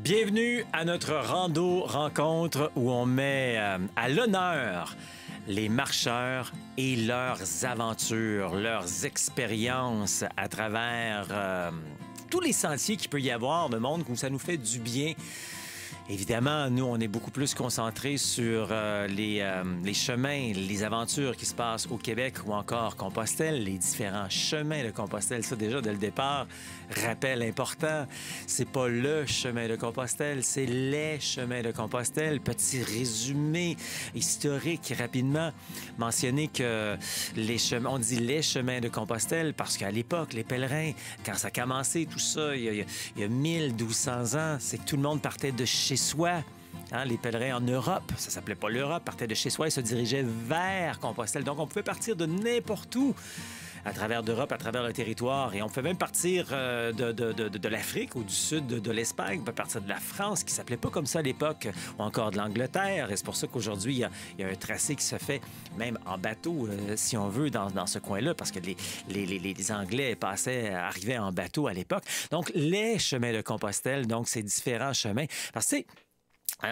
Bienvenue à notre rando rencontre où on met à l'honneur les marcheurs et leurs aventures, leurs expériences à travers tous les sentiers qu'il peut y avoir de monde où ça nous fait du bien. Évidemment, nous, on est beaucoup plus concentrés sur les chemins, les aventures qui se passent au Québec ou encore Compostelle, les différents chemins de Compostelle. Ça, déjà, dès le départ, rappel important, c'est pas le chemin de Compostelle, c'est les chemins de Compostelle. Petit résumé historique rapidement, mentionner que on dit les chemins de Compostelle parce qu'à l'époque, les pèlerins, quand ça a commencé, tout ça, il y a 1200 ans, c'est que tout le monde partait de chez soi. Hein, les pèlerins en Europe, ça s'appelait pas l'Europe, partaient de chez soi et se dirigeaient vers Compostelle. Donc, on pouvait partir de n'importe où à travers l'Europe, à travers le territoire. Et on pouvait même partir de l'Afrique ou du sud de l'Espagne. On peut partir de la France, qui s'appelait pas comme ça à l'époque, ou encore de l'Angleterre. Et c'est pour ça qu'aujourd'hui, il y a un tracé qui se fait même en bateau, si on veut, dans ce coin-là, parce que les Anglais arrivaient en bateau à l'époque. Donc, les chemins de Compostelle, donc ces différents chemins. Parce que,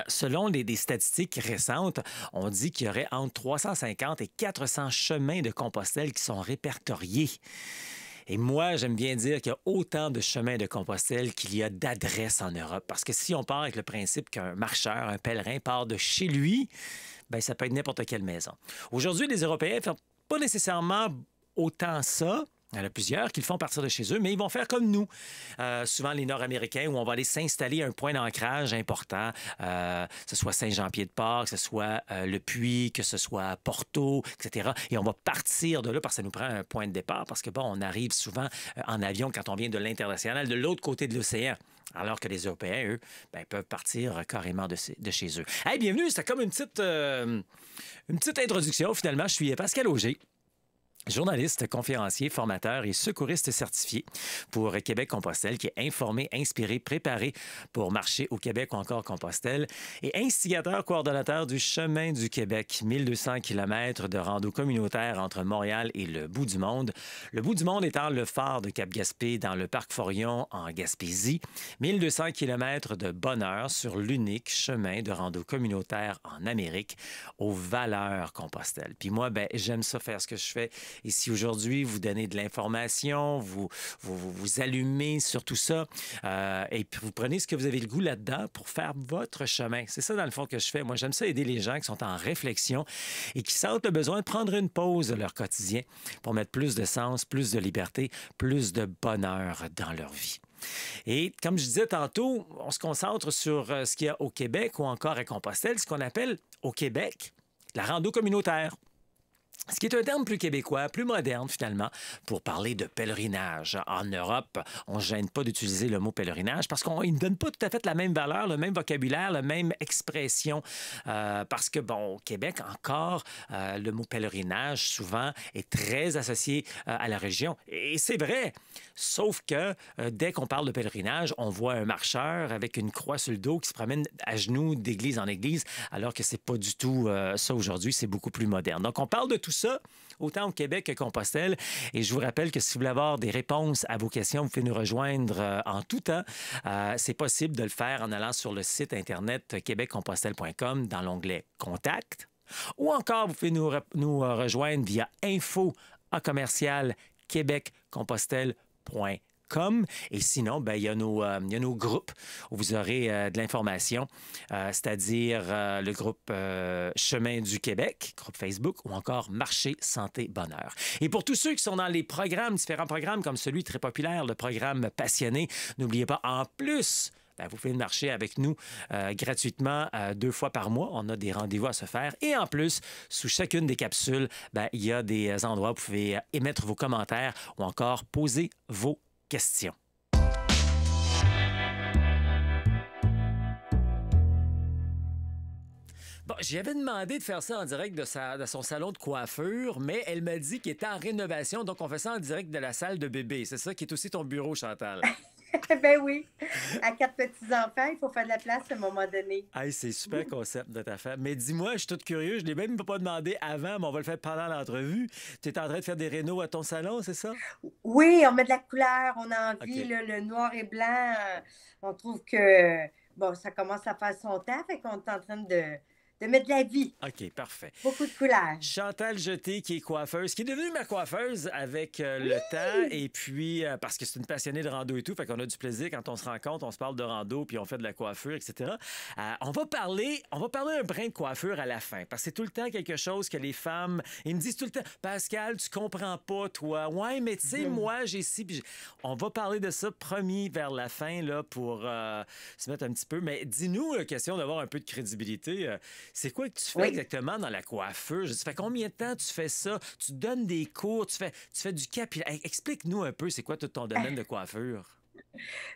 selon des statistiques récentes, on dit qu'il y aurait entre 350 et 400 chemins de Compostelle qui sont répertoriés. Et moi, j'aime bien dire qu'il y a autant de chemins de Compostelle qu'il y a d'adresses en Europe. Parce que si on part avec le principe qu'un marcheur, un pèlerin part de chez lui, bien, ça peut être n'importe quelle maison. Aujourd'hui, les Européens ne font pas nécessairement autant ça. Il y en a plusieurs qui le font partir de chez eux, mais ils vont faire comme nous. Souvent, les Nord-Américains, où on va aller s'installer un point d'ancrage important, que ce soit Saint-Jean-Pied-de-Port, que ce soit Le Puy, que ce soit Porto, etc. Et on va partir de là parce que ça nous prend un point de départ, parce que, bon, on arrive souvent en avion quand on vient de l'international, de l'autre côté de l'océan. Alors que les Européens, eux, bien, peuvent partir carrément de chez eux. Hey, bienvenue, c'était comme une petite introduction, finalement. Je suis Pascal Auger. Journaliste, conférencier, formateur et secouriste certifié pour Québec-Compostelle, qui est informé, inspiré, préparé pour marcher au Québec ou encore Compostelle, et instigateur, coordonnateur du Chemin du Québec, 1200 km de rando communautaire entre Montréal et le bout du monde. Le bout du monde étant le phare de Cap-Gaspé dans le parc Forillon en Gaspésie, 1200 km de bonheur sur l'unique chemin de rando communautaire en Amérique, aux valeurs Compostelle. Puis moi, ben, j'aime ça faire ce que je fais. Et si aujourd'hui, vous donnez de l'information, vous allumez sur tout ça, et puis vous prenez ce que vous avez le goût là-dedans pour faire votre chemin. C'est ça, dans le fond, que je fais. Moi, j'aime ça aider les gens qui sont en réflexion et qui sentent le besoin de prendre une pause de leur quotidien pour mettre plus de sens, plus de liberté, plus de bonheur dans leur vie. Et comme je disais tantôt, on se concentre sur ce qu'il y a au Québec ou encore à Compostelle, ce qu'on appelle au Québec la rando communautaire. Ce qui est un terme plus québécois, plus moderne finalement, pour parler de pèlerinage. En Europe, on ne gêne pas d'utiliser le mot pèlerinage parce qu'il ne donne pas tout à fait la même valeur, le même vocabulaire, la même expression. Parce que, bon, au Québec, encore, le mot pèlerinage, souvent, est très associé à la région. Et c'est vrai, sauf que dès qu'on parle de pèlerinage, on voit un marcheur avec une croix sur le dos qui se promène à genoux d'église en église, alors que c'est pas du tout ça aujourd'hui, c'est beaucoup plus moderne. Donc, on parle de tout ça, autant au Québec que Compostelle. Et je vous rappelle que si vous voulez avoir des réponses à vos questions, vous pouvez nous rejoindre en tout temps. C'est possible de le faire en allant sur le site Internet québeccompostelle.com dans l'onglet « Contact ». Ou encore, vous pouvez nous rejoindre via info@québeccompostelle.com. Et sinon, ben, il y a nos groupes où vous aurez de l'information, c'est-à-dire le groupe Chemin du Québec, groupe Facebook, ou encore Marché, Santé, Bonheur. Et pour tous ceux qui sont dans les programmes, différents programmes comme celui très populaire, le programme Passionné, n'oubliez pas, en plus, ben, vous pouvez marcher avec nous gratuitement 2 fois par mois. On a des rendez-vous à se faire. Et en plus, sous chacune des capsules, ben, il y a des endroits où vous pouvez émettre vos commentaires ou encore poser vos questions. Bon, j'avais demandé de faire ça en direct de son salon de coiffure, mais elle m'a dit qu'il était en rénovation, donc on fait ça en direct de la salle de bébé. C'est ça qui est aussi ton bureau, Chantal? Ben oui. À 4 petits-enfants, il faut faire de la place à un moment donné. Hey, c'est super concept de ta femme. Mais dis-moi, je suis toute curieuse, je ne l'ai même pas demandé avant, mais on va le faire pendant l'entrevue. Tu es en train de faire des rénaux à ton salon, c'est ça? Oui, on met de la couleur, on a envie, OK. là, le noir et blanc, on trouve que bon, ça commence à faire son temps, fait qu'on est en train de mettre de la vie, OK, parfait. beaucoup de couleurs. Chantal Jeté, qui est coiffeuse, qui est devenue ma coiffeuse avec le temps, et puis parce que c'est une passionnée de rando et tout, fait qu'on a du plaisir quand on se rencontre, on se parle de rando, puis on fait de la coiffure, etc. On va parler un brin de coiffure à la fin, parce que c'est tout le temps quelque chose que les femmes, ils me disent tout le temps, Pascal, tu comprends pas, toi. Ouais, mais tu sais, moi, j'ai ci, puis on va parler de ça, promis, vers la fin, là, pour se mettre un petit peu. Mais dis-nous, question d'avoir un peu de crédibilité. C'est quoi que tu fais Oui. exactement dans la coiffure? Ça fait combien de temps tu fais ça? Tu donnes des cours, tu fais du capillaire. Explique-nous un peu, c'est quoi tout ton domaine de coiffure?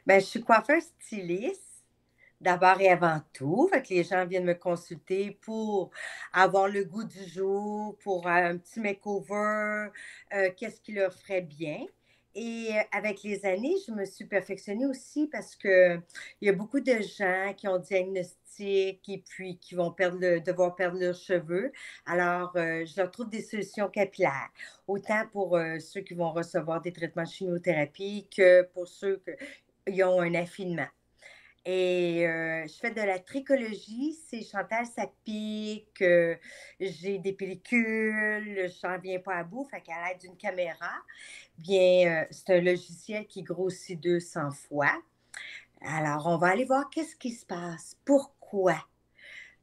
Ben, je suis coiffeuse styliste, d'abord et avant tout. Fait que les gens viennent me consulter pour avoir le goût du jour, pour un petit makeover, qu'est-ce qui leur ferait bien. Et avec les années, je me suis perfectionnée aussi parce que il y a beaucoup de gens qui ont diagnostic et puis qui vont devoir perdre leurs cheveux. Alors, je leur trouve des solutions capillaires, autant pour ceux qui vont recevoir des traitements de chimiothérapie que pour ceux qui ont un affinement. Et je fais de la tricologie, c'est Chantal, ça pique, j'ai des pellicules, j'en viens pas à bout, fait qu'à l'aide d'une caméra, bien, c'est un logiciel qui grossit 200 fois. Alors, on va aller voir qu'est-ce qui se passe, pourquoi.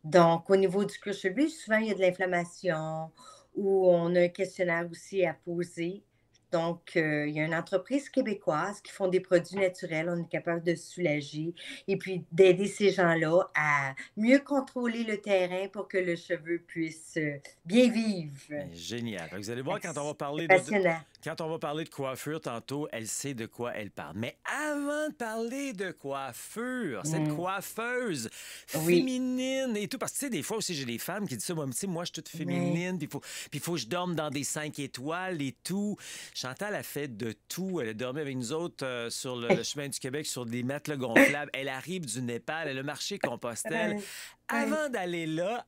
Donc, au niveau du cuir chevelu, souvent, il y a de l'inflammation ou on a un questionnaire aussi à poser. Donc, il y a une entreprise québécoise qui font des produits naturels. On est capable de soulager et puis d'aider ces gens-là à mieux contrôler le terrain pour que le cheveu puisse bien vivre. Ben, génial. Fait que vous allez Fait voir, que quand on va c'est parler passionnant. quand on va parler de coiffure tantôt, elle sait de quoi elle parle. Mais avant de parler de coiffure, cette Mm. coiffeuse Oui, féminine et tout, parce que tu sais, des fois aussi, j'ai des femmes qui disent ça, moi, tu sais, moi, je suis toute oui. féminine, puis il faut que je dorme dans des 5 étoiles et tout. Chantal a fait de tout. Elle a dormi avec nous autres sur le chemin du Québec, sur des matelas gonflables. Elle arrive du Népal, elle a marché Compostelle. Oui, oui. Avant d'aller là,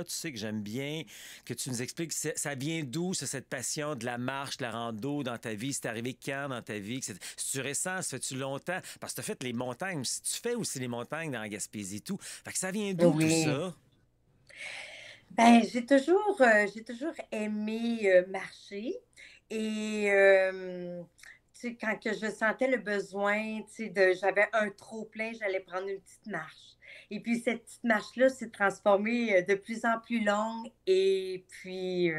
tu sais que j'aime bien que tu nous expliques ça vient d'où, ça, cette passion de la marche, de la rando dans ta vie? C'est arrivé quand dans ta vie? C'est-tu récent? Ça fait-tu longtemps? Parce que tu as fait les montagnes. Si tu fais aussi les montagnes dans la Gaspésie et tout. Fait que ça vient d'où tout Oui. ça? Ben, j'ai toujours aimé, marcher et tu sais, quand que je sentais le besoin, tu sais, j'avais un trop plein, j'allais prendre une petite marche et puis cette petite marche-là s'est transformée, de plus en plus longue et puis,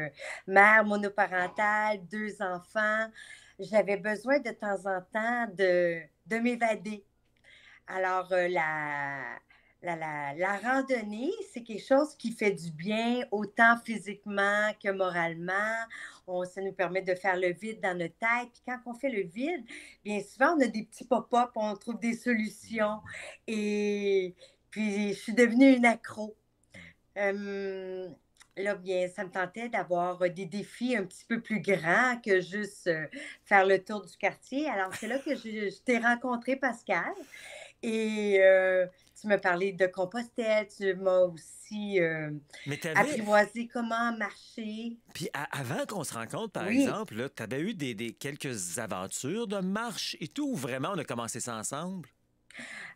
mère monoparentale, 2 enfants, j'avais besoin de temps en temps de m'évader. Alors, la randonnée, c'est quelque chose qui fait du bien autant physiquement que moralement. Ça nous permet de faire le vide dans notre tête. Puis quand on fait le vide, bien souvent, on a des petits pop-up, on trouve des solutions. Et puis, je suis devenue une accro. Euh, Là, bien, ça me tentait d'avoir des défis un petit peu plus grands que juste faire le tour du quartier. Alors, c'est là que je t'ai rencontré, Pascal. Et tu m'as parlé de Compostelle, tu m'as aussi, Mais t'avais. apprivoisé comment marcher. Puis avant qu'on se rencontre, par Oui, exemple, tu avais eu quelques aventures de marche et tout, ou vraiment on a commencé ça ensemble?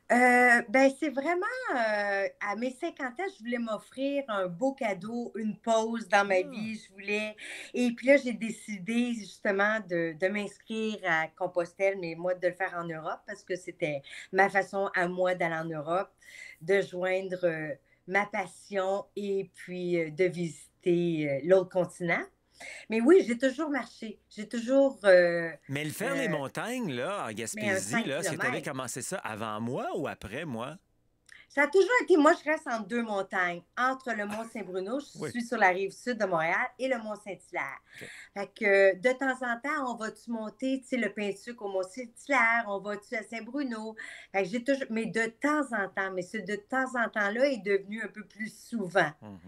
ben, c'est vraiment, à mes 50 ans, je voulais m'offrir un beau cadeau, une pause dans ma Ah. vie, je voulais et puis là, j'ai décidé justement de m'inscrire à Compostelle, mais moi, de le faire en Europe parce que c'était ma façon à moi d'aller en Europe, de joindre, ma passion et puis, de visiter, l'autre continent. Mais oui, j'ai toujours marché, j'ai toujours, Mais le faire les heu, montagnes, là, en mais un Gaspésie, 5 là, est-ce que tu avais kilomètres. commencé ça avant moi ou après moi? Ça a toujours été, moi, je reste entre deux montagnes, entre le Mont-Saint-Bruno, je Oui. suis sur la rive sud de Montréal, et le Mont-Saint-Hilaire. OK. Fait que de temps en temps, on va-tu monter, tu sais, le Pintuc au Mont-Saint-Hilaire, on va-tu à Saint-Bruno. Fait que j'ai toujours, mais de temps en temps, mais ce de temps en temps-là est devenu un peu plus souvent. Mhm.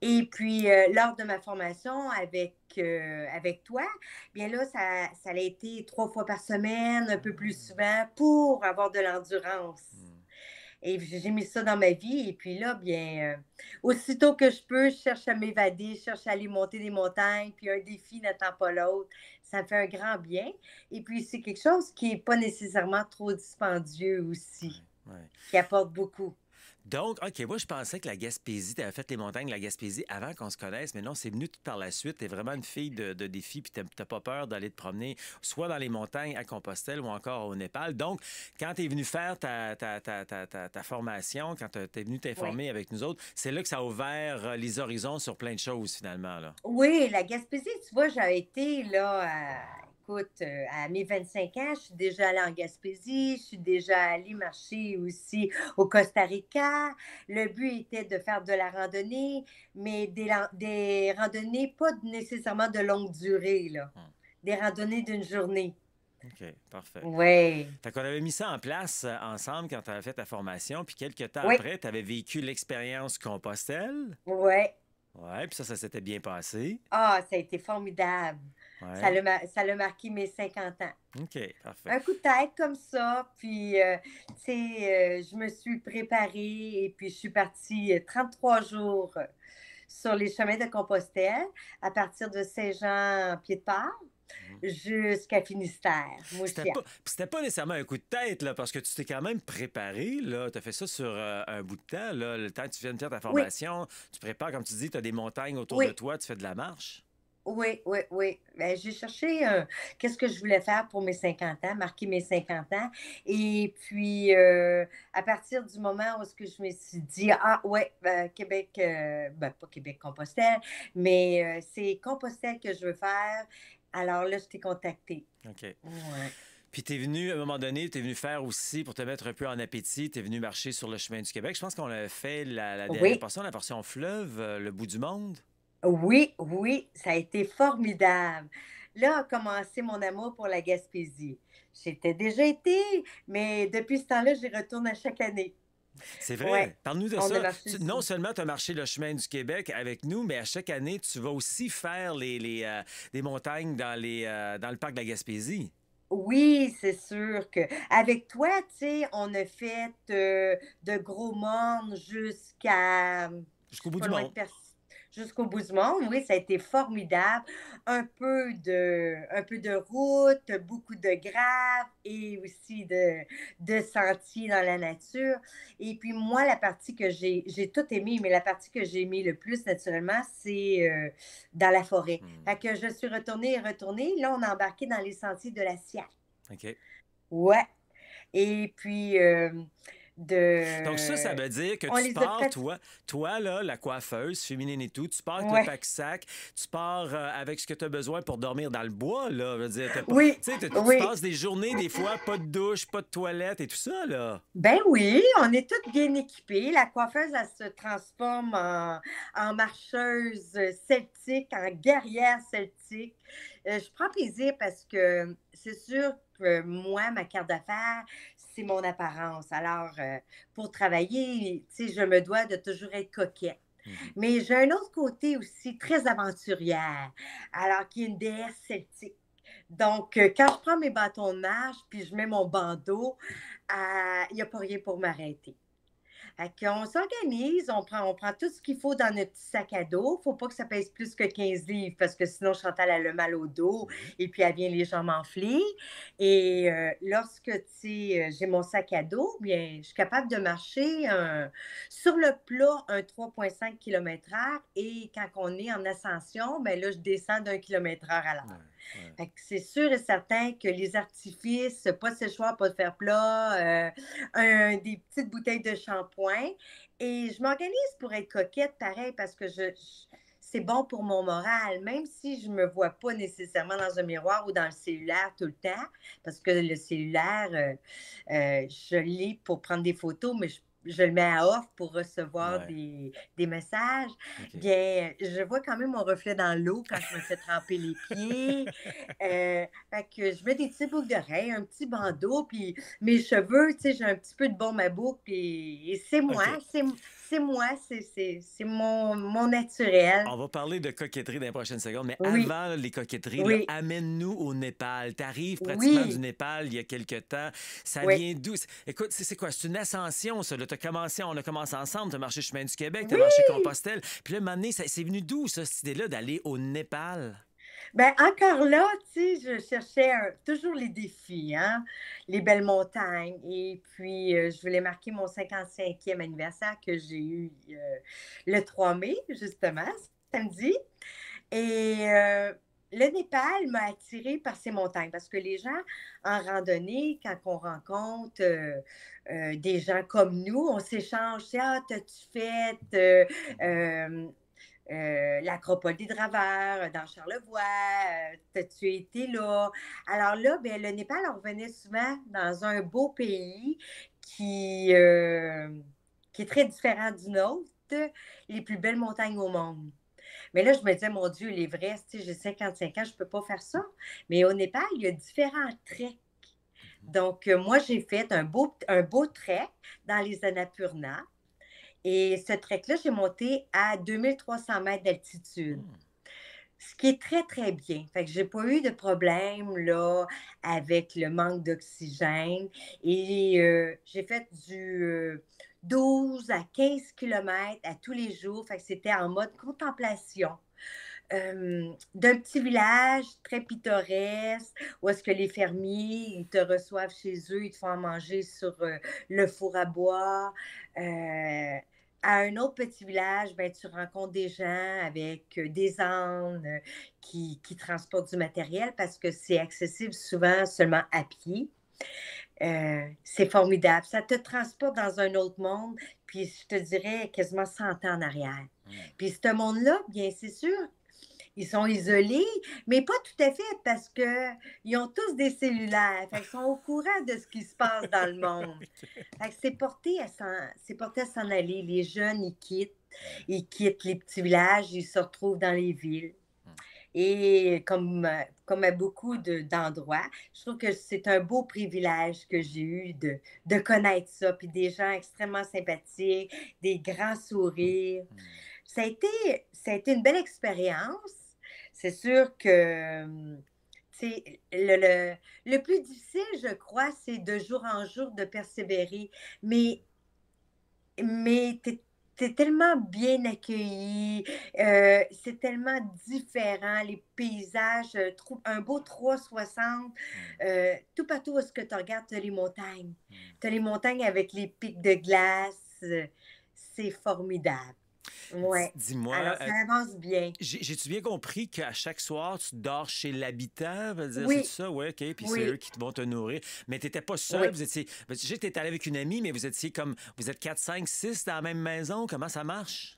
Et puis, lors de ma formation avec toi, bien là, ça a été 3 fois par semaine, un peu plus souvent, pour avoir de l'endurance. Mm. Et j'ai mis ça dans ma vie. Et puis là, bien, aussitôt que je peux, je cherche à m'évader, je cherche à aller monter des montagnes, puis un défi n'attend pas l'autre. Ça me fait un grand bien. Et puis, c'est quelque chose qui n'est pas nécessairement trop dispendieux aussi. Ouais. qui apporte beaucoup. Donc, OK, moi, je pensais que la Gaspésie, tu avais fait les montagnes de la Gaspésie avant qu'on se connaisse, mais non, c'est venu tout par la suite. Tu es vraiment une fille de défi, puis tu n'as pas peur d'aller te promener soit dans les montagnes à Compostelle ou encore au Népal. Donc, quand tu es venu faire ta formation, quand tu es venu Oui. t'informer avec nous autres, c'est là que ça a ouvert les horizons sur plein de choses, finalement, là. Oui, la Gaspésie, tu vois, j'ai été là, écoute, à mes 25 ans, je suis déjà allée en Gaspésie, je suis déjà allée marcher aussi au Costa Rica. Le but était de faire de la randonnée, mais des randonnées pas nécessairement de longue durée, là. Hmm. Des randonnées d'une journée. OK, parfait. Oui, Fait qu'on avait mis ça en place ensemble quand tu avais fait ta formation, puis quelques temps oui, après, tu avais vécu l'expérience Compostelle. oui. Ouais, puis ça s'était bien passé. Ah, ça a été formidable. Ouais. Ça l'a marqué mes 50 ans. OK, parfait. Un coup de tête comme ça, puis, tu sais, je me suis préparée et puis je suis partie 33 jours sur les chemins de Compostelle à partir de Saint-Jean-Pied-de-Port Mhm. jusqu'à Finistère, Mouchiat. C'était pas nécessairement un coup de tête, là, parce que tu t'es quand même préparé, là. Tu as fait ça sur un bout de temps, là. Le temps que tu viens de faire ta Oui, formation, tu prépares, comme tu dis, tu as des montagnes autour de oui, toi, tu fais de la marche. oui, oui, oui. Ben, j'ai cherché qu'est-ce que je voulais faire pour mes 50 ans, marquer mes 50 ans. Et puis, à partir du moment où ce que je me suis dit, ah ouais, Québec, ben, pas Québec-Compostelle, mais c'est Compostelle que je veux faire. Alors là, je t'ai contacté. OK. Ouais. Puis t'es venu, à un moment donné, t'es venu faire aussi, pour te mettre un peu en appétit, t'es venu marcher sur le chemin du Québec. Je pense qu'on l'a fait la dernière Oui, portion, la portion fleuve, le bout du monde. oui, oui, ça a été formidable. Là a commencé mon amour pour la Gaspésie. J'étais déjà été, mais depuis ce temps-là, j'y retourne à chaque année. C'est Ouais, vrai. Parle-nous de on a ça. marché Non sur. seulement tu as marché le chemin du Québec avec nous, mais à chaque année, tu vas aussi faire des montagnes dans le parc de la Gaspésie. Oui, c'est sûr que avec toi, tu sais, on a fait, de Gros-Morne jusqu'à, Jusqu'au bout du pas loin de monde. Percy jusqu'au bout du monde. Oui, ça a été formidable. Un peu de route, beaucoup de graves et aussi de sentiers dans la nature. Et puis moi, la partie que j'ai tout aimé, mais la partie que j'ai aimée le plus naturellement, c'est, dans la forêt. Hmm. Fait que je suis retournée et retournée. Là, on a embarqué dans les sentiers de la Sierre. OK. Ouais. Et puis, Donc ça de veut dire que on tu les a pars, pratiqués. toi là, la coiffeuse féminine et tout, tu pars avec le Ouais. pack-sac, tu pars avec ce que tu as besoin pour dormir dans le bois, là. Je veux dire, Oui, tu sais, tu oui. passes des journées, des fois, pas de douche, pas de toilette et tout ça, là. Ben oui, on est toutes bien équipées. La coiffeuse, elle se transforme en marcheuse celtique, en guerrière celtique. Je prends plaisir parce que c'est sûr que moi, ma carte d'affaires, c'est mon apparence. Alors, pour travailler, tu sais, je me dois de toujours être coquette. Mhm. Mais j'ai un autre côté aussi très aventurière, alors qui est une déesse celtique. Donc, quand je prends mes bâtons de marche, puis je mets mon bandeau, il n'y a pas rien pour m'arrêter. Fait qu'on s'organise, on prend tout ce qu'il faut dans notre petit sac à dos. Faut pas que ça pèse plus que 15 livres parce que sinon Chantal elle a le mal au dos Mhm. et puis elle vient les jambes enflées. Et lorsque tu sais, j'ai mon sac à dos, bien, je suis capable de marcher sur le plat un 3,5 km/h et quand on est en ascension, ben là, je descends d'1 km/h à Ouais, l'heure. ouais. Fait que c'est sûr et certain que les artifices, pas de séchoir, pas de fer plat, des petites bouteilles de shampoing. Et je m'organise pour être coquette, pareil, parce que c'est bon pour mon moral, même si je ne me vois pas nécessairement dans un miroir ou dans le cellulaire tout le temps, parce que le cellulaire, je l'ai pour prendre des photos, mais je le mets à off pour recevoir Ouais, des messages. OK. Bien, je vois quand même mon reflet dans l'eau quand je me fais tremper les pieds. Fait que je mets des petits boucles d'oreilles, un petit bandeau, puis mes cheveux, tu sais, j'ai un petit peu de baume à boucle, puis et c'est moi, OK. c'est moi, c'est mon naturel. On va parler de coquetterie dans les prochaines secondes, mais Oui, avant les coquetteries, là, oui, amène-nous au Népal. Tu arrives pratiquement du oui, Népal il y a quelque temps. Ça oui, vient d'où? Écoute, c'est quoi? C'est une ascension, ça. Là, on a commencé ensemble. Tu as marché chemin du Québec, tu as marché oui! Compostelle. Puis là, un moment donné, c'est venu d'où, ça, cette idée-là, d'aller au Népal? Ben, encore là, tu sais, je cherchais toujours les défis, hein, les belles montagnes. Et puis, je voulais marquer mon 55e anniversaire que j'ai eu le 3 mai, justement, samedi. Et le Népal m'a attirée par ces montagnes parce que les gens en randonnée, quand on rencontre des gens comme nous, on s'échange. Ah, t'as-tu fait l'Acropole des Draveurs dans Charlevoix? T'as-tu été là? Alors là, ben, le Népal, on revenait souvent dans un beau pays qui, euh, qui est très différent du nôtre, les plus belles montagnes au monde. Mais là, je me disais, mon Dieu, l'Everest, tu sais, j'ai 55 ans, je ne peux pas faire ça. Mais au Népal, il y a différents treks. Donc, moi, j'ai fait un beau trek dans les Annapurna. Et ce trek-là, j'ai monté à 2300 mètres d'altitude, Hmm. ce qui est très, très bien. Fait que j'ai pas eu de problème, là, avec le manque d'oxygène. Et j'ai fait du 12 à 15 kilomètres à tous les jours. Fait que c'était en mode contemplation. D'un petit village très pittoresque où est-ce que les fermiers, ils te reçoivent chez eux, ils te font à manger sur le four à bois. À un autre petit village, ben, tu rencontres des gens avec des ânes qui transportent du matériel parce que c'est accessible souvent seulement à pied. C'est formidable. Ça te transporte dans un autre monde, puis je te dirais quasiment 100 ans en arrière. Hmm. Puis ce monde-là, bien, c'est sûr, ils sont isolés, mais pas tout à fait parce qu'ils ont tous des cellulaires. Fait qu'ils sont au courant de ce qui se passe dans le monde. OK. Fait que c'est porté à s'en aller. Les jeunes, Hmm. ils quittent les petits villages, ils se retrouvent dans les villes. Hmm. Et comme à beaucoup d'endroits, je trouve que c'est un beau privilège que j'ai eu de connaître ça. Puis des gens extrêmement sympathiques, des grands sourires. Hmm. Ça a été une belle expérience. C'est sûr que, tu sais, le plus difficile, je crois, c'est de jour en jour de persévérer. Mais, mais t'es tellement bien accueilli, c'est tellement différent, les paysages, un beau 360, Hmm. tout partout où est-ce que tu regardes, tu as les montagnes. Hmm. Tu as les montagnes avec les pics de glace, c'est formidable. Ouais. Dis-moi, Alors, ça avance bien. j'ai-tu bien compris qu'à chaque soir, tu dors chez l'habitant? Veut dire, c'est Oui, ça? Oui, OK. Puis c'est eux oui, qui vont te nourrir. Mais tu n'étais pas seul. oui. Vous étiez. Je sais que tu étais allé avec une amie, mais vous étiez comme. Vous êtes 4, 5, 6 dans la même maison. Comment ça marche?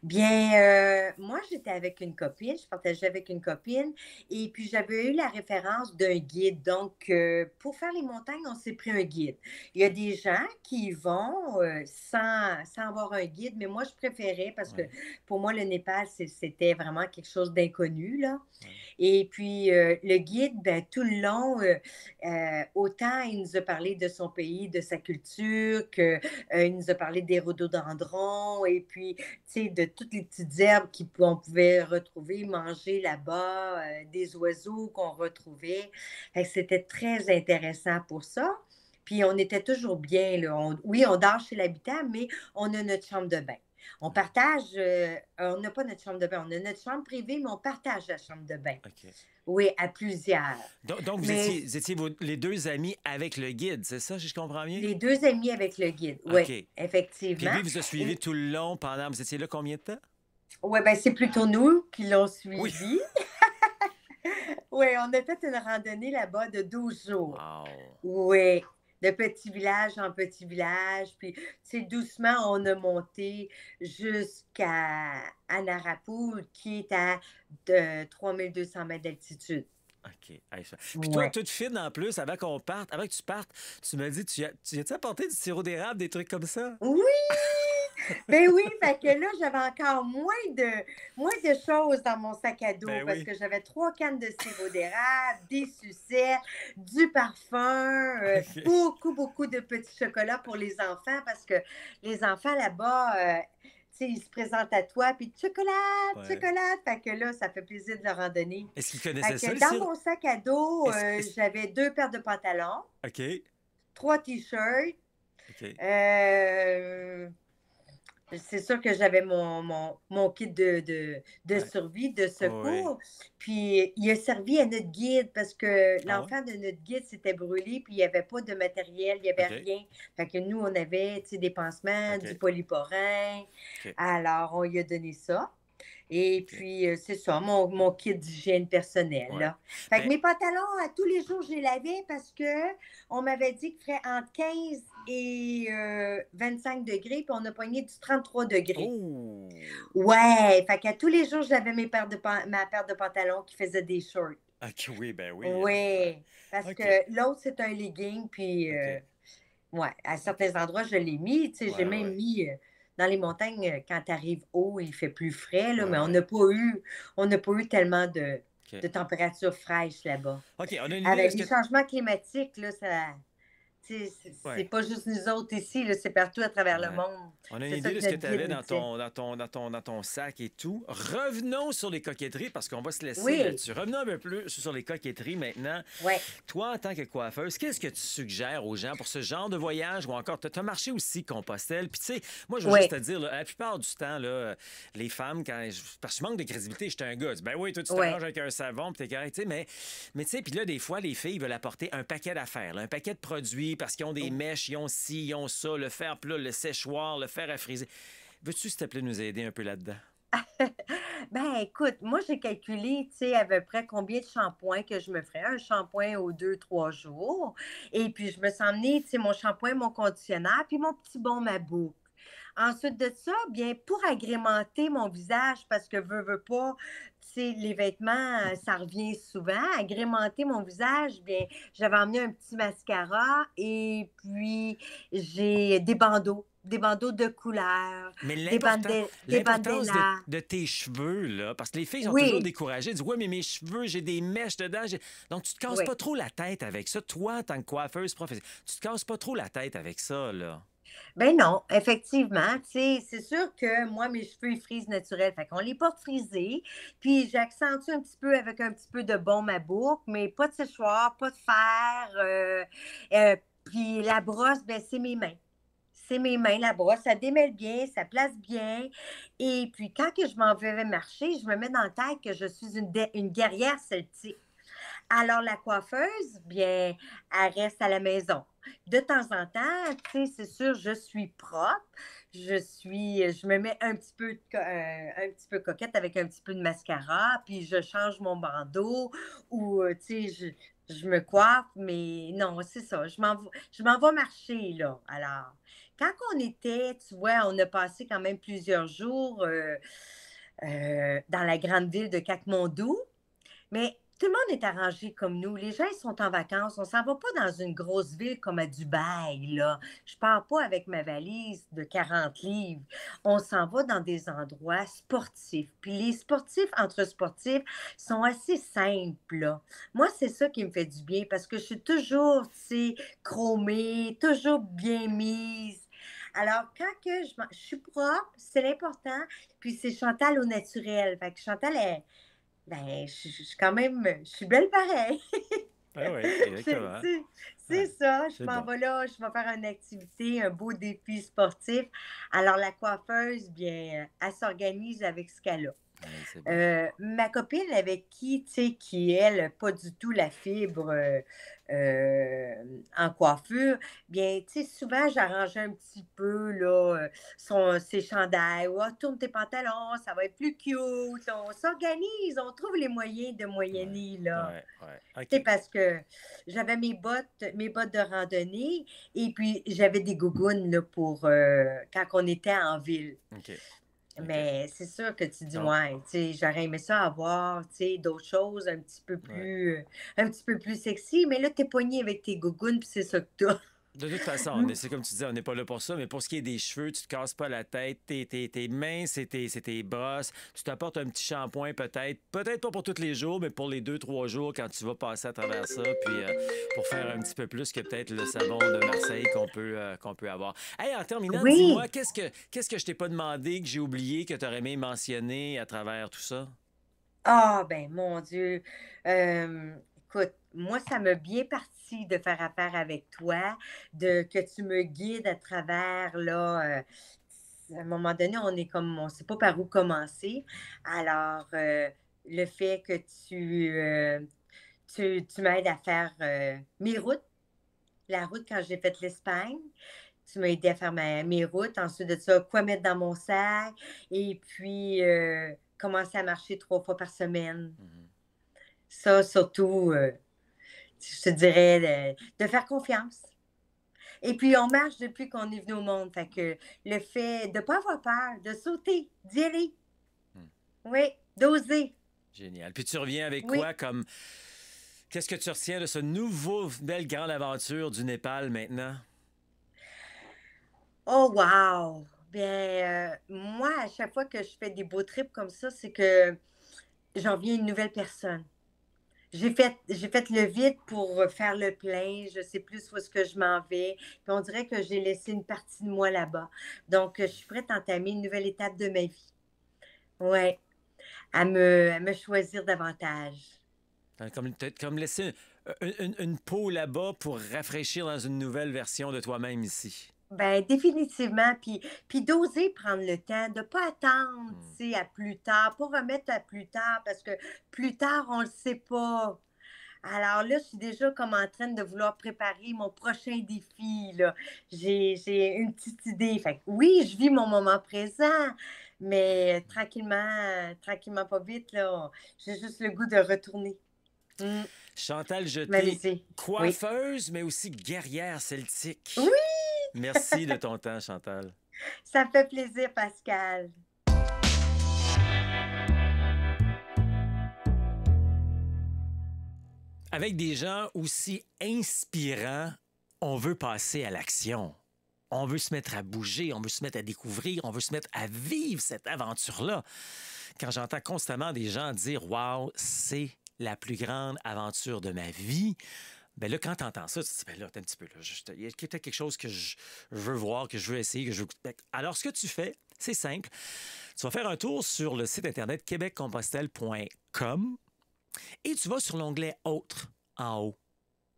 Bien, moi, j'étais avec une copine, je partageais avec une copine, et puis j'avais eu la référence d'un guide. Donc, pour faire les montagnes, on s'est pris un guide. Il y a des gens qui y vont sans avoir un guide, mais moi, je préférais parce que Oui, pour moi, le Népal, c'était vraiment quelque chose d'inconnu, là. oui. Et puis, le guide, ben, tout le long, autant il nous a parlé de son pays, de sa culture, que il nous a parlé des rhododendrons et puis, tu sais, de toutes les petites herbes qu'on pouvait retrouver, manger là-bas, des oiseaux qu'on retrouvait. Fait que c'était très intéressant pour ça. Puis on était toujours bien, là. Oui, on dort chez l'habitant, mais on a notre chambre de bain. On partage, on n'a pas notre chambre de bain, on a notre chambre privée, mais on partage la chambre de bain. OK. Oui, à plusieurs. Donc, Mais vous étiez les deux amis avec le guide, c'est ça, si je comprends bien? les deux amis avec le guide, oui, OK. Puis effectivement. lui vous a suivi Et tout le long pendant. Vous étiez là combien de temps? ouais, ben c'est plutôt nous qui l'ont Oui. suivi. Oui, on a fait une randonnée là-bas de 12 jours. Wow. Oui, de petit village en petit village. Puis, tu sais, doucement, on a monté jusqu'à Anarapur, qui est à 3200 mètres d'altitude. OK. Hey, puis toi, Ouais. toute fine en plus, avant que tu partes, tu me dis, tu as-tu apporté du sirop d'érable, des trucs comme ça? Oui! Ben oui, fait que là, j'avais encore moins de choses dans mon sac à dos Ben parce oui. que j'avais 3 cannes de sirop d'érable, des sucettes, du parfum, OK. beaucoup, beaucoup de petits chocolats pour les enfants parce que les enfants là-bas, tu sais, ils se présentent à toi, puis chocolat, Ouais. chocolat. Fait que là, ça fait plaisir de leur en donner. Est-ce qu'ils Fait connaissaient ça, que le dans sirop? mon sac à dos, Est-ce... j'avais 2 paires de pantalons, OK. 3 t-shirts, OK. euh, C'est sûr que j'avais mon kit de Ouais. survie, de Oui. secours. Puis il a servi à notre guide parce que Ah ouais? l'enfant de notre guide s'était brûlé, puis il n'y avait pas de matériel, il n'y avait OK. rien. Fait que nous, on avait, tu sais, des pansements, du OK. polyporin. OK. Alors, on lui a donné ça. Et OK. puis, c'est ça, mon kit d'hygiène personnelle, Ouais. là. Fait que Ben, mes pantalons, à tous les jours, je les lavais parce que on m'avait dit qu'il ferait entre 15 et 25 degrés, puis on a pogné du 33 degrés. oh! Ouais, fait qu'à tous les jours, j'avais ma paire de pantalons qui faisait des shorts. OK, oui, ben oui, hein. Ouais, parce Ouais. que OK. l'autre, c'est un legging, puis OK. ouais, à OK. certains endroits, je l'ai mis. Tu sais, j'ai Ouais, même ouais. mis dans les montagnes, quand tu arrives haut, il fait plus frais, là, Ouais, mais ouais. on n'a pas eu tellement OK. de température fraîche là-bas. OK, on a une idée de Avec ce les que changements climatiques, là, tu sais, c'est ouais. pas juste nous autres ici, là, c'est partout à travers le Ouais. monde. On a une C'est ça idée de que ce que notre tu guide avais nous dans disait. ton sac et tout. Revenons sur les coquetteries parce qu'on va se laisser Oui, là-dessus. Revenons un peu plus sur les coquetteries maintenant. ouais, Toi, en tant que coiffeuse, qu'est-ce que tu suggères aux gens pour ce genre de voyage ou encore, tu as marché aussi Compostelle. Puis, tu sais, moi, je veux juste ouais, te dire, là, la plupart du temps, là, les femmes, parce que je manque de crédibilité, j'étais un gars. Je dis, ben oui, toi, tu t'arranges ouais. avec un savon, puis t'es correct, tu sais, mais tu sais, puis là, des fois, les filles veulent apporter un paquet d'affaires, là, un paquet de produits parce qu'ils ont des mèches, ils ont ci, ils ont ça, le fer plat, le séchoir, le fer à friser. Veux-tu, s'il te plaît, nous aider un peu là-dedans? Ben, écoute, moi, j'ai calculé, tu sais, à peu près combien de shampoings que je me ferais. Un shampoing aux 2, 3 jours. Et puis, je me suis emmené, tu sais, mon shampoing, mon conditionneur, puis mon petit baume à boucle. Ensuite de ça, bien, pour agrémenter mon visage, parce que veux pas, tu sais, les vêtements, ça revient souvent. Agrémenter mon visage, bien, j'avais emmené un petit mascara et puis j'ai des bandeaux de couleur, Mais des l'importance bandanas. de tes cheveux, là, parce que les filles sont toujours Oui, découragées. Elles disent, ouais, mais mes cheveux, j'ai des mèches dedans. Donc, tu te casses oui. pas trop la tête avec ça. Toi, en tant que coiffeuse professionnelle, tu te casses pas trop la tête avec ça, là. Ben non, effectivement, tu sais, c'est sûr que moi, mes cheveux, ils frisent naturels, fait qu'on les porte frisés, puis j'accentue un petit peu avec un petit peu de baume à boucle, mais pas de séchoir, pas de fer, puis la brosse, ben c'est mes mains. C'est mes mains, la brosse, ça démêle bien, ça place bien. Et puis, quand que je m'en vais marcher, je me mets dans la tête que je suis une guerrière celtique. Alors, la coiffeuse, bien, elle reste à la maison. De temps en temps, tu sais, c'est sûr, je suis propre. Je me mets un petit peu coquette avec un petit peu de mascara, puis je change mon bandeau ou, tu sais, je me coiffe, mais non, c'est ça. Je m'en vais marcher, là. Alors, quand on était, tu vois, on a passé quand même plusieurs jours dans la grande ville de Katmandou, mais tout le monde est arrangé comme nous. Les gens, ils sont en vacances. On s'en va pas dans une grosse ville comme à Dubaï, là. Je pars pas avec ma valise de 40 livres. On s'en va dans des endroits sportifs. Puis les sportifs, entre sportifs, sont assez simples, là. Moi, c'est ça qui me fait du bien parce que je suis toujours, tu sais, chromée, toujours bien mise. Alors, quand que je suis propre, c'est l'important. Puis c'est Chantal au naturel. Fait que Chantal, ben, je suis quand même je suis belle pareil. Ah oui, C'est exactement. c'est c'est Ouais, ça, je c'est m'en bon. vais là, je vais faire une activité, un beau défi sportif. Alors la coiffeuse, bien, elle s'organise avec ce qu'elle a. Ouais, c'est bon. Ma copine avec qui, tu sais, qui elle, pas du tout la fibre, en coiffure, bien, tu sais, souvent j'arrangeais un petit peu là, ses chandails. «Oh, tourne tes pantalons, ça va être plus cute». On s'organise, on trouve les moyens de Ouais, moyenner là. ouais, ouais. Tu sais, OK. parce que j'avais mes bottes de randonnée et puis j'avais des gougounes là pour, quand on était en ville. OK. OK. Mais c'est sûr que tu dis: Donc, «Ouais, tu sais, j'aurais aimé ça avoir, tu sais, d'autres choses ouais. un petit peu plus sexy», mais là, tu es pogné avec tes gougounes puis c'est ça que tu as. De toute façon, c'est comme tu dis, on n'est pas là pour ça, mais pour ce qui est des cheveux, tu te casses pas la tête, tes mains, c'est tes brosses, tu t'apportes un petit shampoing peut-être pas pour tous les jours, mais pour les 2, 3 jours quand tu vas passer à travers ça, puis pour faire un petit peu plus que peut-être le savon de Marseille qu'on peut avoir. Hey, en terminant, dis-moi, Oui! qu'est-ce que je t'ai pas demandé, que j'ai oublié, que tu aurais aimé mentionner à travers tout ça? Ah ben, mon Dieu! Écoute, moi, ça m'a bien parti de faire affaire avec toi, de que tu me guides à travers là, à un moment donné, on est comme, on ne sait pas par où commencer. Alors, le fait que tu m'aides à faire mes routes, la route quand j'ai fait l'Espagne, tu m'as aidé à faire mes routes. Ensuite de ça, quoi mettre dans mon sac et puis commencer à marcher 3 fois par semaine. Mhm. Ça, surtout, je te dirais de faire confiance. Et puis, on marche depuis qu'on est venu au monde. Fait que le fait de ne pas avoir peur, de sauter, d'y aller, Hmm. oui, d'oser, Génial. Puis tu reviens avec oui. quoi comme... Qu'est-ce que tu retiens de ce nouveau belle grande aventure du Népal maintenant? Oh, wow! Bien, moi, à chaque fois que je fais des beaux trips comme ça, c'est que j'en viens une nouvelle personne. J'ai fait le vide pour faire le plein. Je sais plus où est-ce que je m'en vais. Puis on dirait que j'ai laissé une partie de moi là-bas. Donc, je suis prête à entamer une nouvelle étape de ma vie. Ouais, à me choisir davantage. Comme laisser une peau là-bas pour rafraîchir dans une nouvelle version de toi-même ici. Ben définitivement. Puis d'oser prendre le temps, de ne pas attendre, Hmm. tu sais, à plus tard, pas remettre à plus tard, parce que plus tard, on ne le sait pas. Alors là, je suis déjà comme en train de vouloir préparer mon prochain défi, là. J'ai une petite idée. Fait que oui, je vis mon moment présent, mais tranquillement, pas vite, là, j'ai juste le goût de retourner. Mm, Chantal Jeté, m'amuser. Oui. coiffeuse, mais aussi guerrière celtique. Oui, Merci de ton temps, Chantal. ça me fait plaisir, Pascal. Avec des gens aussi inspirants, on veut passer à l'action. On veut se mettre à bouger, on veut se mettre à découvrir, on veut se mettre à vivre cette aventure-là. Quand j'entends constamment des gens dire Waouh, c'est la plus grande aventure de ma vie, ben là, quand tu entends ça, tu te dis ben là, attends un petit peu, là, il y a peut-être quelque chose que je veux voir, que je veux essayer, que je veux. Alors, ce que tu fais, c'est simple. Tu vas faire un tour sur le site internet québeccompostelle.com et tu vas sur l'onglet Autres en haut.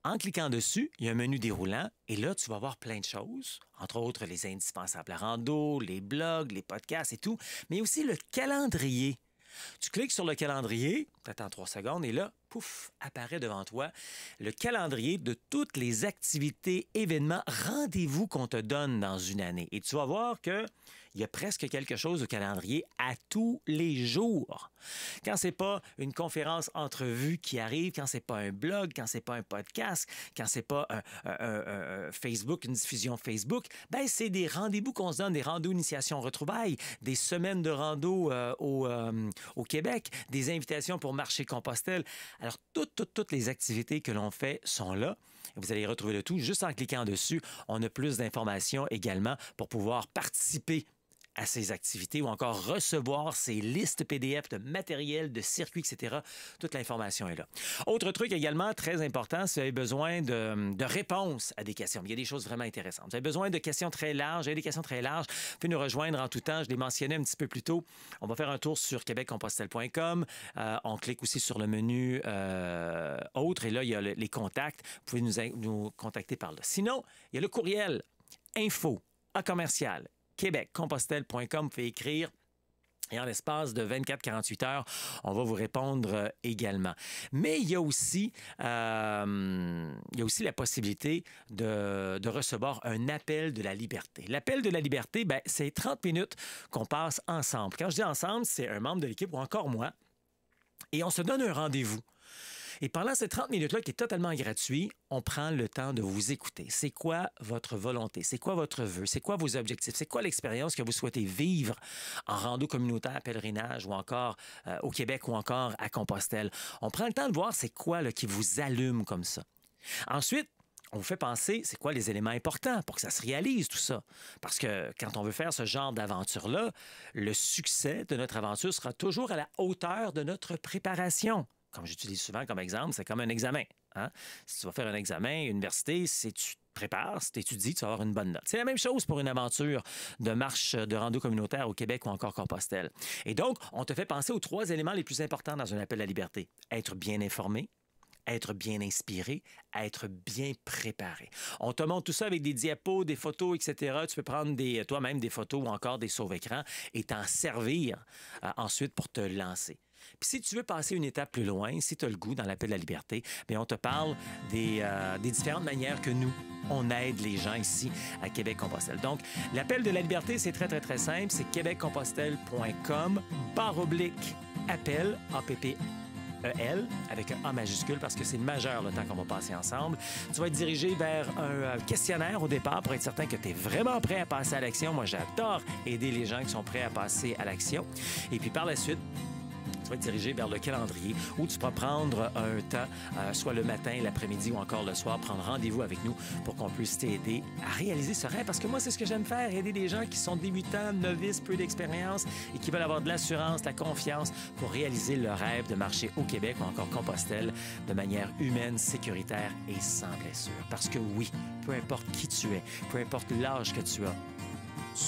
En cliquant dessus, il y a un menu déroulant et là, tu vas voir plein de choses, entre autres les indispensables à rando, les blogs, les podcasts et tout, mais aussi le calendrier. Tu cliques sur le calendrier, tu attends 3 secondes et là, pouf, apparaît devant toi le calendrier de toutes les activités, événements, rendez-vous qu'on te donne dans une année. Et tu vas voir que il y a presque quelque chose au calendrier à tous les jours. Quand c'est pas une conférence entrevue qui arrive, quand c'est pas un blog, quand c'est pas un podcast, quand c'est pas un Facebook, une diffusion Facebook, ben c'est des rendez-vous qu'on se donne, des randos initiation retrouvailles, des semaines de rando au Québec, des invitations pour marcher Compostelle. Alors, toutes les activités que l'on fait sont là. Vous allez retrouver le tout juste en cliquant dessus. On a plus d'informations également pour pouvoir participer à ces activités ou encore recevoir ces listes PDF de matériel, de circuits, etc. Toute l'information est là. Autre truc également très important, si vous avez besoin de réponses à des questions. Il y a des choses vraiment intéressantes. Vous avez besoin de questions très larges, vous avez des questions très larges, vous pouvez nous rejoindre en tout temps. Je l'ai mentionné un petit peu plus tôt. On va faire un tour sur québeccompostelle.com. On clique aussi sur le menu Autres et là, il y a les contacts. Vous pouvez nous contacter par là. Sinon, il y a le courriel info à commercial québeccompostelle.com. Vous pouvez écrire et en l'espace de 24-48 heures, on va vous répondre également. Mais il y a aussi la possibilité de recevoir un appel de la liberté. L'appel de la liberté, ben, c'est 30 minutes qu'on passe ensemble. Quand je dis ensemble, c'est un membre de l'équipe ou encore moi. Et on se donne un rendez-vous. Et pendant ces 30 minutes-là, qui est totalement gratuit, on prend le temps de vous écouter. C'est quoi votre volonté? C'est quoi votre vœu? C'est quoi vos objectifs? C'est quoi l'expérience que vous souhaitez vivre en rando communautaire, pèlerinage ou encore au Québec ou encore à Compostelle? On prend le temps de voir c'est quoi là, qui vous allume comme ça. Ensuite, on vous fait penser, c'est quoi les éléments importants pour que ça se réalise, tout ça? Parce que quand on veut faire ce genre d'aventure-là, le succès de notre aventure sera toujours à la hauteur de notre préparation. Comme j'utilise souvent comme exemple, c'est comme un examen. Hein? Si tu vas faire un examen à l'université, si tu te prépares, si tu étudies, tu vas avoir une bonne note. C'est la même chose pour une aventure de marche de rando communautaire au Québec ou encore Compostelle. Et donc, on te fait penser aux 3 éléments les plus importants dans un appel à la liberté. Être bien informé, être bien inspiré, être bien préparé. On te montre tout ça avec des diapos, des photos, etc. Tu peux prendre toi-même des photos ou encore des sauve-écrans et t'en servir ensuite pour te lancer. Puis si tu veux passer une étape plus loin, si tu as le goût dans l'appel de la liberté, bien, on te parle des différentes manières que nous, on aide les gens ici à Québec-Compostelle. Donc, l'appel de la liberté, c'est très, très, très simple. C'est québeccompostelle.com/appel, APPEL, avec un A majuscule parce que c'est le majeur le temps qu'on va passer ensemble. Tu vas être dirigé vers un questionnaire au départ pour être certain que tu es vraiment prêt à passer à l'action. Moi, j'adore aider les gens qui sont prêts à passer à l'action. Et puis par la suite, tu vas être dirigé vers le calendrier où tu pourras prendre un temps, soit le matin, l'après-midi ou encore le soir, prendre rendez-vous avec nous pour qu'on puisse t'aider à réaliser ce rêve. Parce que moi, c'est ce que j'aime faire, aider des gens qui sont débutants, novices, peu d'expérience et qui veulent avoir de l'assurance, de la confiance pour réaliser leur rêve de marcher au Québec ou encore Compostelle de manière humaine, sécuritaire et sans blessure. Parce que oui, peu importe qui tu es, peu importe l'âge que tu as,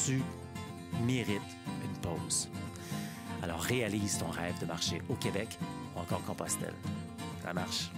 tu mérites une pause. Alors réalise ton rêve de marcher au Québec ou encore Compostelle. Ça marche.